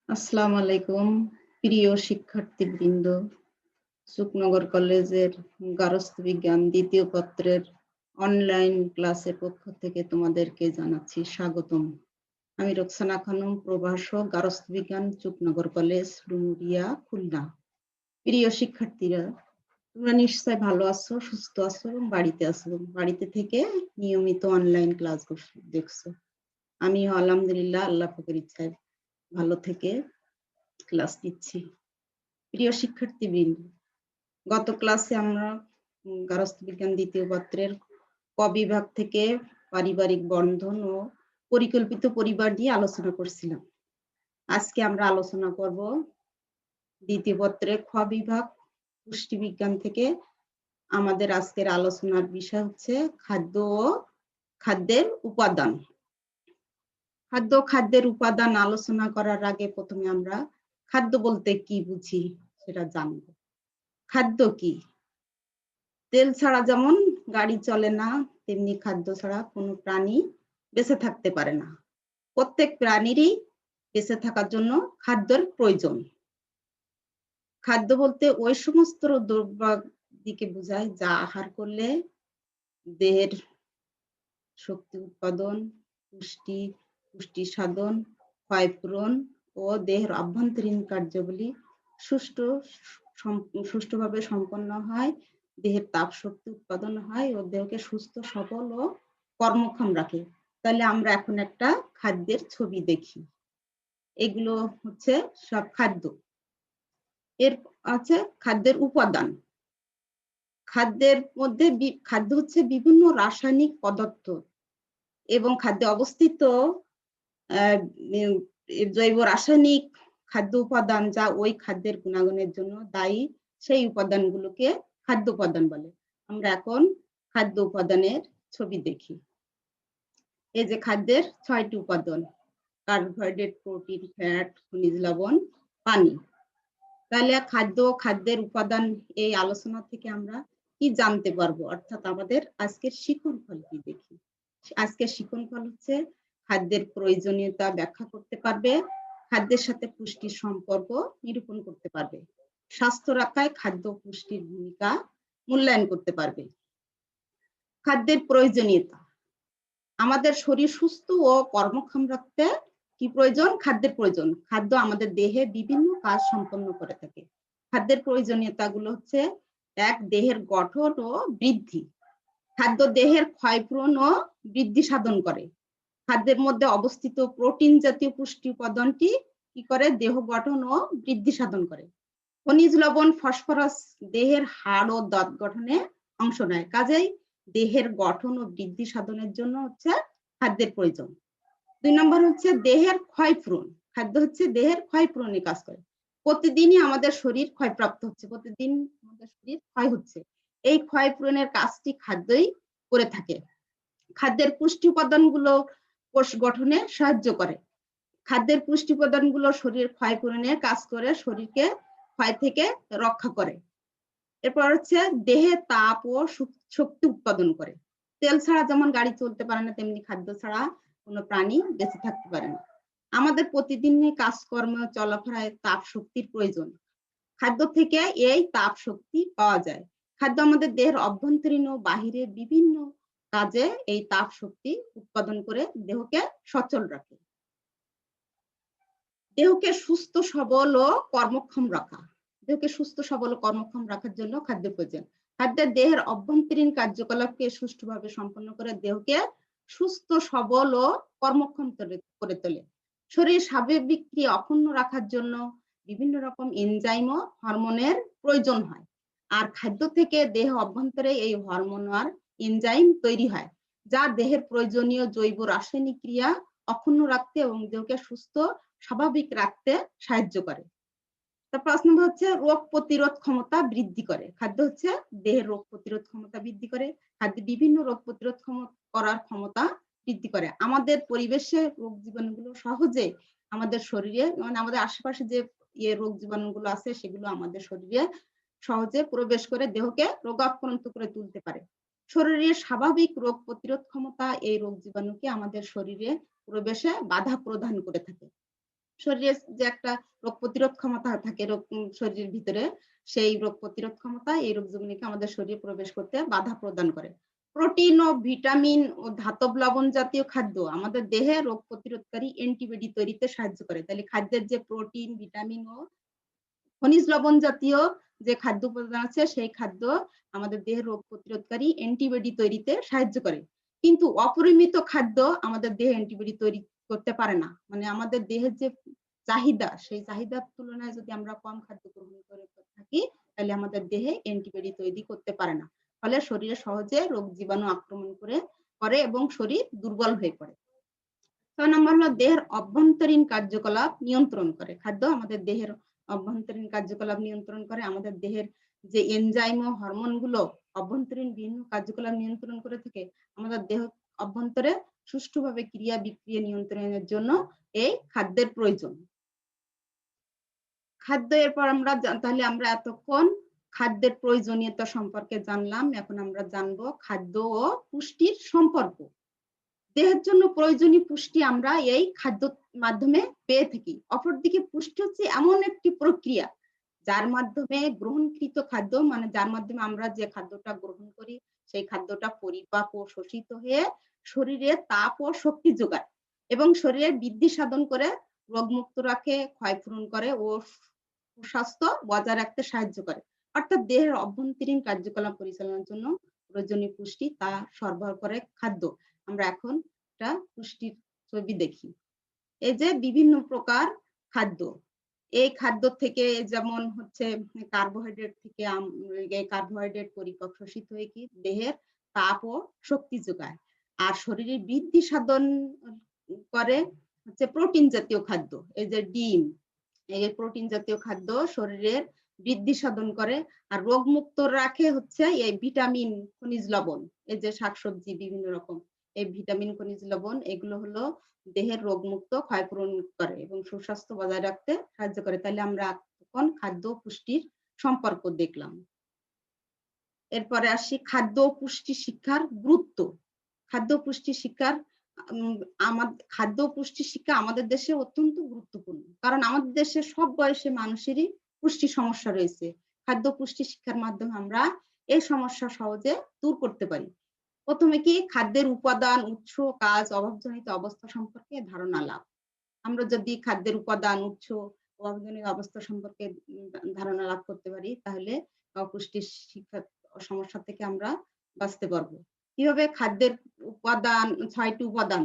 আসসালামু আলাইকুম প্রিয় শিক্ষার্থীবৃন্দ। সুখনগর কলেজের গার্হস্থ্য বিজ্ঞান দ্বিতীয় পত্রের অনলাইন ক্লাসের পক্ষ থেকে তোমাদেরকে জানাচ্ছি স্বাগতম। আমি রোকসানা খানম, প্রভাষক, গার্হস্থ্য বিজ্ঞান, সুখনগর কলেজ, ডুমুরিয়া, খুলনা। প্রিয় শিক্ষার্থীরা, তোমরা নিশ্চয় ভালো আছো, সুস্থ আছো এবং বাড়িতে আছো। বাড়িতে থেকে নিয়মিত অনলাইন ক্লাস দেখছো। আমি আলহামদুলিল্লাহ আল্লাহ পাকের ইচ্ছায় ভালো থেকে ক্লাস নিচ্ছি। প্রিয় শিক্ষার্থীবৃন্দ, গত ক্লাসে আমরা গার্হস্থ্য বিজ্ঞান দ্বিতীয় পত্রের ক বিভাগ থেকে পারিবারিক বন্ধন ও পরিকল্পিত পরিবার নিয়ে আলোচনা করছিলাম। আজকে আমরা আলোচনা করব দ্বিতীয় পত্রের খ বিভাগ পুষ্টি বিজ্ঞান থেকে। আমাদের আজকের আলোচনার বিষয় হচ্ছে খাদ্য ও খাদ্যের উপাদান। খাদ্যের উপাদান আলোচনা করার আগে প্রথমে আমরা খাদ্য বলতে কি বুঝি সেটা জানব। খাদ্য কি? তেল ছাড়া যেমন গাড়ি চলে না, তেমনি খাদ্য ছাড়া কোনো প্রাণী বেঁচে থাকতে পারে না। প্রত্যেক প্রাণীরই বেঁচে থাকার জন্য খাদ্যের প্রয়োজন। খাদ্য বলতে ওই সমস্ত দ্রব্যাদিকে বোঝায় যা আহার করলে দেহের শক্তি উৎপাদন, পুষ্টি সাধন, ক্ষয়পূরণ ও দেহের অভ্যন্তরীণ কার্যাবলী সুষ্ঠুভাবে সম্পন্ন হয়, দেহের তাপ শক্তি উৎপাদন হয় ও দেহকে সুস্থ, সবল ও কর্মক্ষম রাখে। তাহলে আমরা এখন একটা খাদ্যের ছবি দেখি। এগুলো হচ্ছে সব খাদ্য। এর আছে খাদ্যের উপাদান। খাদ্যের মধ্যে খাদ্য হচ্ছে বিভিন্ন রাসায়নিক পদার্থ এবং খাদ্যে অবস্থিত জৈব রাসায়নিক খাদ্য উপাদান যা ওই খাদ্যের গুণাগুণের জন্য দায়ী, সেই উপাদানগুলোকে খাদ্য উপাদান বলে। আমরা এখন খাদ্য উপাদানের ছবি দেখি। এই যে খাদ্যের ৬টি উপাদান: কার্বোহাইড্রেট, প্রোটিন, ফ্যাট, খনিজ লবণ, পানি। তাহলে খাদ্যের উপাদান এই আলোচনা থেকে আমরা কি জানতে পারবো, অর্থাৎ আমাদের আজকের শিক্ষণফল কি দেখি। আজকের শিক্ষণফল হচ্ছে খাদ্যের প্রয়োজনীয়তা ব্যাখ্যা করতে পারবে, খাদ্যের সাথে পুষ্টির সম্পর্ক নিরূপণ করতে পারবে, স্বাস্থ্য রক্ষায় খাদ্য পুষ্টির ভূমিকা মূল্যায়ন করতে পারবে। খাদ্যের প্রয়োজনীয়তা: আমাদের শরীর সুস্থ ও কর্মক্ষম রাখতে কি প্রয়োজন? খাদ্যের প্রয়োজন। খাদ্য আমাদের দেহে বিভিন্ন কাজ সম্পন্ন করে থাকে। খাদ্যের প্রয়োজনীয়তাগুলো হচ্ছে: ১. দেহের গঠন ও বৃদ্ধি। খাদ্য দেহের ক্ষয়পূরণ ও বৃদ্ধি সাধন করে। খাদ্যের মধ্যে অবস্থিত প্রোটিন জাতীয় পুষ্টি উপাদানটি কি করে? দেহ গঠন ও বৃদ্ধি সাধন করে। খনিজ লবণ, ফসফরাস দেহের হাড় ও দাঁত গঠনে অংশ নেয়। কাজেই দেহের গঠন ও বৃদ্ধি সাধনের জন্য হচ্ছে খাদ্যের প্রয়োজন। ২ নম্বর হচ্ছে দেহের ক্ষয়পূরণ। খাদ্য হচ্ছে দেহের ক্ষয়পূরণে কাজ করে। প্রতিদিনই আমাদের শরীর ক্ষয়প্রাপ্ত হচ্ছে, প্রতিদিন আমাদের শরীর ক্ষয় হচ্ছে। এই ক্ষয়পূরণের কাজটি খাদ্যই করে থাকে। খাদ্যের পুষ্টি উপাদানগুলো কোষ গঠনে সাহায্য করে। খাদ্যের পুষ্টি উপাদানগুলো শরীর ক্ষয়পূরণে কাজ করে, শরীরকে ক্ষয় থেকে রক্ষা করে। এরপর হচ্ছে দেহে তাপ ও শক্তি উৎপাদন করে। তেল ছাড়া যেমন গাড়ি চলতে পারে না, তেমনি খাদ্য ছাড়া কোনো প্রাণী বেঁচে থাকতে পারে না। আমাদের প্রতিদিনের কাজকর্ম চলাফেরায় তাপ শক্তির প্রয়োজন। খাদ্য থেকে এই তাপ শক্তি পাওয়া যায়। খাদ্য আমাদের দেহের অভ্যন্তরীণ ও বাহিরে বিভিন্ন কাজে এই তাপ শক্তি উৎপাদন করে দেহকে সচল রাখে। দেহকে সুস্থ সবল ও কর্মক্ষম রাখা। দেহকে সুস্থ সবল ও কর্মক্ষম রাখার জন্য খাদ্য প্রয়োজন। খাদ্যের দেহের অভ্যন্তরীণ কার্যকলাপকে সুষ্ঠুভাবে সম্পন্ন করে দেহকে সুস্থ সবল ও কর্মক্ষম করে তোলে। শরীর স্বাভাবিক ক্রিয়া অক্ষুণ্ণ রাখার জন্য বিভিন্ন রকম এনজাইম ও হরমোনের প্রয়োজন হয়। আর খাদ্য থেকে দেহ অভ্যন্তরে এই হরমোন আর এনজাইম তৈরি হয়, যা দেহের প্রয়োজনীয় জৈব রাসায়নিক ক্রিয়া অক্ষুণ্ণ রাখতে এবং দেহকে সুস্থ স্বাভাবিক রাখতে সাহায্য করে। তার ৫ নম্বর হচ্ছে রোগ প্রতিরোধ ক্ষমতা বৃদ্ধি করে। খাদ্য হচ্ছে দেহের রোগ প্রতিরোধ ক্ষমতা বৃদ্ধি করে। খাদ্য বিভিন্ন রোগ প্রতিরোধ করার ক্ষমতা বৃদ্ধি করে। আমাদের পরিবেশে রোগ জীবাণুগুলো সহজে আমাদের শরীরে, মানে আমাদের আশেপাশে যে রোগ জীবাণুগুলো আছে সেগুলো আমাদের শরীরে সহজে প্রবেশ করে দেহকে রোগাক্রান্ত করে তুলতে পারে। শরীরের স্বাভাবিক রোগ প্রতিরোধ ক্ষমতা এই রোগ জীবাণুকে আমাদের শরীরে প্রবেশে বাধা প্রদান করে থাকে। শরীরে যে একটা রোগ প্রতিরোধ ক্ষমতা থাকে শরীরের ভিতরে, সেই রোগ প্রতিরোধ ক্ষমতা এই রোগ জীবাণুকে আমাদের শরীরে প্রবেশ করতে বাধা প্রদান করে। প্রোটিন ও ভিটামিন ও ধাতব লবণ জাতীয় খাদ্য আমাদের দেহে রোগ প্রতিরোধকারী অ্যান্টিবডি তৈরিতে সাহায্য করে। তাহলে খাদ্যের যে প্রোটিন, ভিটামিন ও খনিজ লবণ জাতীয় যে খাদ্য উপাদান আছে সেই খাদ্য আমাদের দেহের রোগ প্রতিরোধকারী অ্যান্টিবডি তৈরিতে সাহায্য করে। কিন্তু অপরিমিত খাদ্য আমাদের দেহে অ্যান্টিবডি তৈরি করতে পারে না। মানে আমাদের দেহের যে চাহিদা, সেই চাহিদার তুলনায় যদি আমরা কম খাদ্য গ্রহণ করে থাকি, তাহলে আমাদের দেহে অ্যান্টিবডি তৈরি করতে পারে না। ফলে শরীরে সহজে রোগ জীবাণু আক্রমণ করে এবং শরীর দুর্বল হয়ে পড়ে। ৬ নম্বর হলো দেহের অভ্যন্তরীণ কার্যকলাপ নিয়ন্ত্রণ করে। খাদ্য আমাদের দেহের অভ্যন্তরীণ কার্যকলাপ নিয়ন্ত্রণ করে। আমাদের দেহের যে এনজাইম ও হরমোন গুলো অভ্যন্তরীণ বিভিন্ন কার্যকলাপ নিয়ন্ত্রণ করে থাকে। আমাদের দেহ অভ্যন্তরে সুষ্ঠুভাবে ক্রিয়া বিক্রিয়া নিয়ন্ত্রণের জন্য এই খাদ্যের প্রয়োজন। খাদ্য এরপর তাহলে আমরা এতক্ষণ খাদ্যের প্রয়োজনীয়তা সম্পর্কে জানলাম। এখন আমরা জানবো খাদ্য ও পুষ্টির সম্পর্ক। দেহের জন্য প্রয়োজনীয় পুষ্টি আমরা এই খাদ্য মাধ্যমে পেয়ে থাকি। অপরদিকে পুষ্টি হচ্ছে এমন একটি প্রক্রিয়া যার মাধ্যমে গ্রহণকৃত খাদ্য, মানে যার মাধ্যমে আমরা যে খাদ্যটা গ্রহণ করি সেই খাদ্যটা পরিপাক ও শোষিত হয়ে শরীরে তাপ ও শক্তি যোগায় এবং শরীরের বৃদ্ধি সাধন করে, রোগমুক্ত রাখে, ক্ষয়পূরণ করে ও সুস্বাস্থ্য বজায় রাখতে সাহায্য করে। অর্থাৎ দেহের অভ্যন্তরীণ কার্যকলাপ পরিচালনার জন্য প্রয়োজনীয় পুষ্টি তা সরবরাহ করে খাদ্য। আমরা এখন একটা পুষ্টির ছবি দেখি। এই যে বিভিন্ন প্রকার খাদ্য, এই খাদ্য থেকে যেমন হচ্ছে কার্বোহাইড্রেট থেকে কার্বোহাইড্রেট পরিপাক শোষিত হয়ে কি দেহের তাপ ও শক্তি যোগায়। আর শরীরের বৃদ্ধি সাধন করে হচ্ছে প্রোটিন জাতীয় খাদ্য। এই যে ডিম, এই প্রোটিন জাতীয় খাদ্য শরীরের বৃদ্ধি সাধন করে। আর রোগ মুক্ত রাখে হচ্ছে এই ভিটামিন, খনিজ লবণ, এই যে শাকসবজি বিভিন্ন রকম এই ভিটামিন, খনিজ লবণ, এগুলো হলো দেহের রোগ মুক্ত, ক্ষয়পূরণ করে এবং সুস্বাস্থ্য বজায় রাখতে সাহায্য করে। তাহলে আমরা এখন খাদ্য পুষ্টির সম্পর্ক দেখলাম। এরপরে আসি খাদ্য পুষ্টি শিক্ষার গুরুত্ব। খাদ্য পুষ্টি শিক্ষার খাদ্য পুষ্টি শিক্ষা আমাদের দেশে অত্যন্ত গুরুত্বপূর্ণ, কারণ আমাদের দেশে সব বয়সী মানুষেরই পুষ্টি সমস্যা রয়েছে। খাদ্য পুষ্টি শিক্ষার মাধ্যমে আমরা এই সমস্যা সহজে দূর করতে পারি। প্রথমে কি খাদ্যের উপাদান, উৎস, কাজ, অভাবজনিত অবস্থা সম্পর্কে ধারণা লাভ। আমরা যদি খাদ্যের উপাদান, উৎস, অভাবজনিত অবস্থা সম্পর্কে ধারণা লাভ করতে পারি, তাহলে পুষ্টি শিক্ষা সমস্যা থেকে আমরা বাঁচতে পারবো। কিভাবে? খাদ্যের উপাদান, ৬টি উপাদান,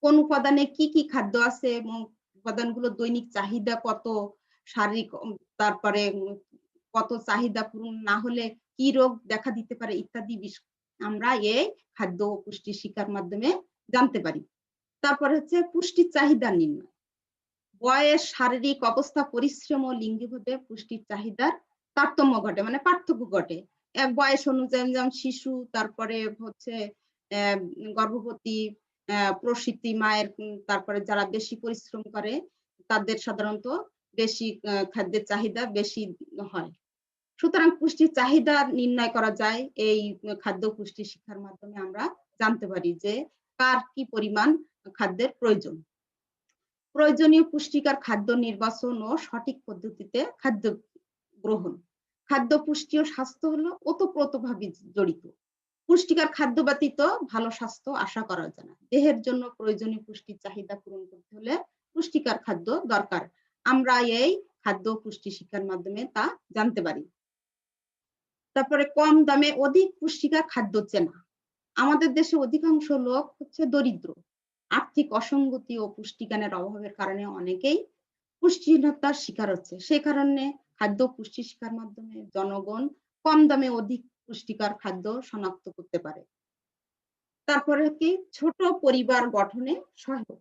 কোন উপাদানে কি কি খাদ্য আছে এবং উপাদানগুলো দৈনিক চাহিদা কত, শারীরিক তারপরে কত চাহিদা পূরণ না হলে কি রোগ দেখা দিতে পারে ইত্যাদি বিষয় আমরা এই খাদ্য ও পুষ্টি শিক্ষার মাধ্যমে জানতে পারি। তারপরে হচ্ছে পুষ্টির চাহিদা নির্ণয়। বয়স, শারীরিক অবস্থা, পরিশ্রম ও লিঙ্গভেদে পুষ্টির চাহিদার তারতম্য ঘটে, মানে পার্থক্য ঘটে। এক বয়স অনুযায়ী যেমন শিশু, তারপরে হচ্ছে গর্ভবতী, প্রসূতি মায়ের, তারপরে যারা বেশি পরিশ্রম করে তাদের সাধারণত বেশি খাদ্যের চাহিদা বেশি হয়। সুতরাং পুষ্টির চাহিদা নির্ণয় করা যায় এই খাদ্য পুষ্টি শিক্ষার মাধ্যমে। আমরা জানতে পারি যে কার কি পরিমাণ খাদ্যের প্রয়োজন। প্রয়োজনীয় পুষ্টিকর খাদ্য নির্বাচন ও সঠিক পদ্ধতিতে খাদ্য গ্রহণ। খাদ্য পুষ্টি ও স্বাস্থ্য হলো ওতপ্রোতভাবে জড়িত। পুষ্টিকর খাদ্য ব্যতীত ভালো স্বাস্থ্য আশা করা যায় না। দেহের জন্য প্রয়োজনীয় পুষ্টির চাহিদা পূরণ করতে হলে পুষ্টিকর খাদ্য দরকার। আমরা এই খাদ্য পুষ্টি শিক্ষার মাধ্যমে তা জানতে পারি। তারপরে কম দামে অধিক পুষ্টিকর খাদ্য চেনা। আমাদের দেশে অধিকাংশ লোক হচ্ছে দরিদ্র। আর্থিক অসঙ্গতি ও পুষ্টিজ্ঞানের অভাবের কারণে অনেকেই পুষ্টিহীনতার শিকার হচ্ছে। সেই কারণে খাদ্য পুষ্টি শিক্ষার মাধ্যমে জনগণ কম দামে অধিক পুষ্টিকর খাদ্য শনাক্ত করতে পারে। তারপরে কি ছোট পরিবার গঠনে সহায়ক।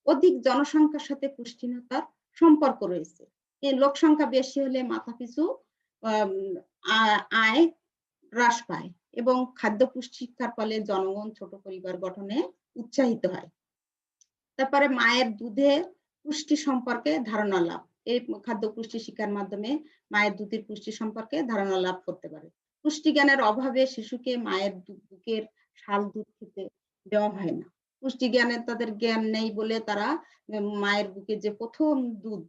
অধিক জনসংখ্যার সাথে পুষ্টিহীনতার সম্পর্ক রয়েছে। এই লোক সংখ্যা বেশি হলে মাথাপিছু আয় হ্রাস পায় এবং খাদ্য পুষ্টি শিক্ষার ফলে জনগণ ছোট পরিবার গঠনে উৎসাহিত হয়। তারপরে মায়ের দুধে পুষ্টি সম্পর্কে ধারণা লাভ। এই খাদ্য পুষ্টি শিক্ষার মাধ্যমে মায়ের দুধের পুষ্টি সম্পর্কে ধারণা লাভ করতে পারে। পুষ্টি জ্ঞানের অভাবে শিশুকে মায়ের বুকের শাল দুধ খেতে দেওয়া হয় না। পুষ্টি জ্ঞানের তাদের জ্ঞান নেই বলে তারা মায়ের বুকে যে প্রথম দুধ,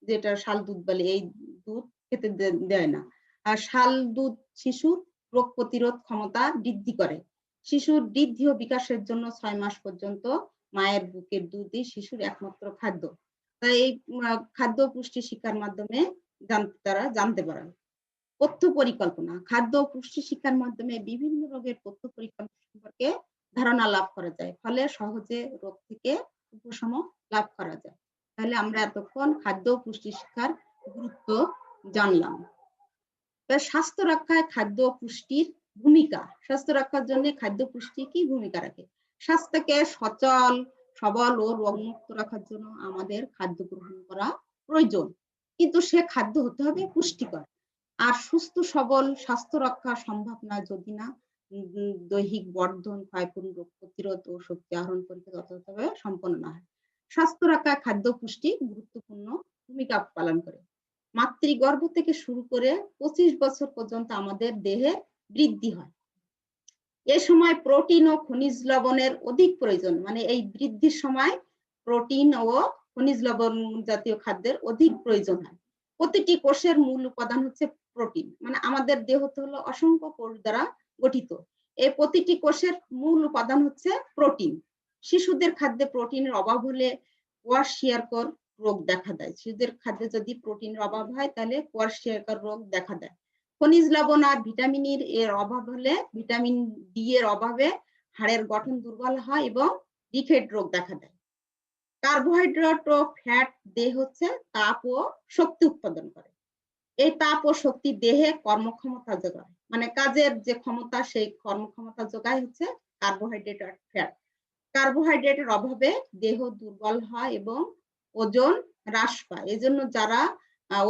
যেটা শাল দুধ বলে, এই দুধ খেতে দেয় না। আর শাল দুধ শিশুর রোগ প্রতিরোধ ক্ষমতা বৃদ্ধি করে। শিশুর বৃদ্ধি ও বিকাশের জন্য 6 মাস পর্যন্ত মায়ের বুকের দুধই শিশুর একমাত্র খাদ্য। তাই এই খাদ্য পুষ্টি শিক্ষার মাধ্যমে তারা জানতে পারে। তথ্য পরিকল্পনা, খাদ্য ও পুষ্টি শিক্ষার মাধ্যমে বিভিন্ন রোগের তথ্য পরিকল্পনা সম্পর্কে ধারণা লাভ করা যায়, ফলে সহজে রোগ থেকে উপশম লাভ করা যায়। তাহলে আমরা এতক্ষণ খাদ্য ও পুষ্টি শিক্ষার গুরুত্ব জানলাম। স্বাস্থ্য রক্ষায় খাদ্য ও পুষ্টির ভূমিকা। স্বাস্থ্য রক্ষার জন্য খাদ্য পুষ্টি কি ভূমিকা রাখে? স্বাস্থ্যকে সচল, সবল ও রোগমুক্ত রাখার জন্য আমাদের খাদ্য গ্রহণ করা প্রয়োজন, কিন্তু সে খাদ্য হতে হবে পুষ্টিকর। আর সুস্থ সবল স্বাস্থ্য রক্ষা সম্ভব না যদি না দৈহিক বর্ধন, ক্ষয়পূরণ, রোগ প্রতিরোধ ও শক্তি আহরণ পরীক্ষা যথাযথভাবে সম্পন্ন না হয়। স্বাস্থ্য রক্ষায় খাদ্য পুষ্টি গুরুত্বপূর্ণ ভূমিকা পালন করে। মাতৃগর্ভ থেকে শুরু করে 25 বছর পর্যন্ত আমাদের দেহে বৃদ্ধি হয়। এ সময় প্রোটিন ও খনিজ লবণের অধিক প্রয়োজন, মানে এই বৃদ্ধির সময় প্রোটিন ও খনিজ লবণ জাতীয় খাদ্যের অধিক প্রয়োজন হয়। প্রতিটি কোষের মূল উপাদান হচ্ছে প্রোটিন, মানে আমাদের দেহ হলো অসংখ্য কোষ দ্বারা গঠিত। এই প্রতিটি কোষের মূল উপাদান হচ্ছে প্রোটিন। শিশুদের খাদ্যে প্রোটিনের অভাব হলে কোয়াশিয়ারকর রোগ দেখা দেয়। শিশুদের খাদ্যে যদি প্রোটিনের অভাব হয় তাহলে কোয়াশিয়ারকর রোগ দেখা দেয়। খনিজ লবণ আর ভিটামিন এর অভাব হলে ভিটামিন ডি এর অভাবে হাড়ের গঠন দুর্বল হয় এবং রিকেট রোগ দেখা দেয়। কার্বোহাইড্রেট ও ফ্যাট দেহ হচ্ছে তাপ ও শক্তি উৎপাদন করে। এই তাপ ও শক্তি দেহে কর্মক্ষমতা যোগায়, মানে কাজের যে ক্ষমতা সেই কর্মক্ষমতা যোগায় হচ্ছে কার্বোহাইড্রেট আর ফ্যাট। কার্বোহাইড্রেটের অভাবে দেহ দুর্বল হয় এবং ওজন হ্রাস পায়। এজন্য যারা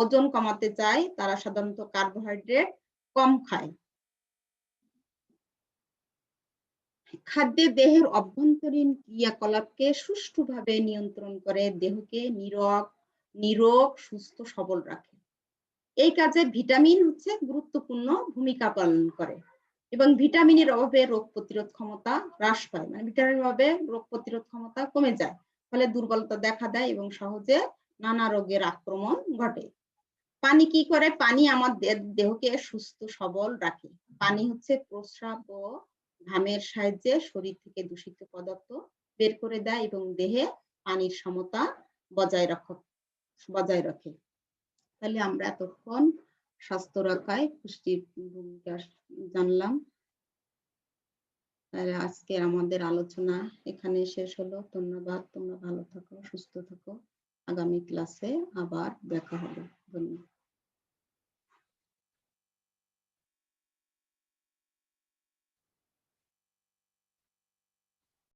ওজন কমাতে চায় তারা সাধারণত কার্বোহাইড্রেট কম খায়। খাদ্যে দেহের অভ্যন্তরীণ ক্রিয়াকলাপকে সুষ্ঠুভাবে নিয়ন্ত্রণ করে, দেহকে নিরোগ, সুস্থ, সবল রাখে। এই কাজে ভিটামিন হচ্ছে গুরুত্বপূর্ণ ভূমিকা পালন করে এবং ভিটামিনের অভাবে রোগ প্রতিরোধ ক্ষমতা হ্রাস পায়, মানে ভিটামিনের অভাবে রোগ প্রতিরোধ ক্ষমতা কমে যায়, ফলে দুর্বলতা দেখা দেয় এবং সহজে নানা রোগের আক্রমণ ঘটে। পানি কি করে? পানি আমাদের দেহকে সুস্থ সবল রাখে। পানি হচ্ছে প্রস্রাব ও ঘামের সাহায্যে শরীর থেকে দূষিত পদার্থ বের করে দেয় এবং দেহে পানির সমতা বজায় রাখে। তাহলে আমরা এতক্ষণ স্বাস্থ্য রক্ষায় পুষ্টির ভূমিকা জানলাম। তাহলে আজকে আমাদের আলোচনা এখানে শেষ হলো। ধন্যবাদ। তোমরা ভালো থাকো, সুস্থ থাকো। আগামী ক্লাসে আবার দেখা হবে। ধন্যবাদ।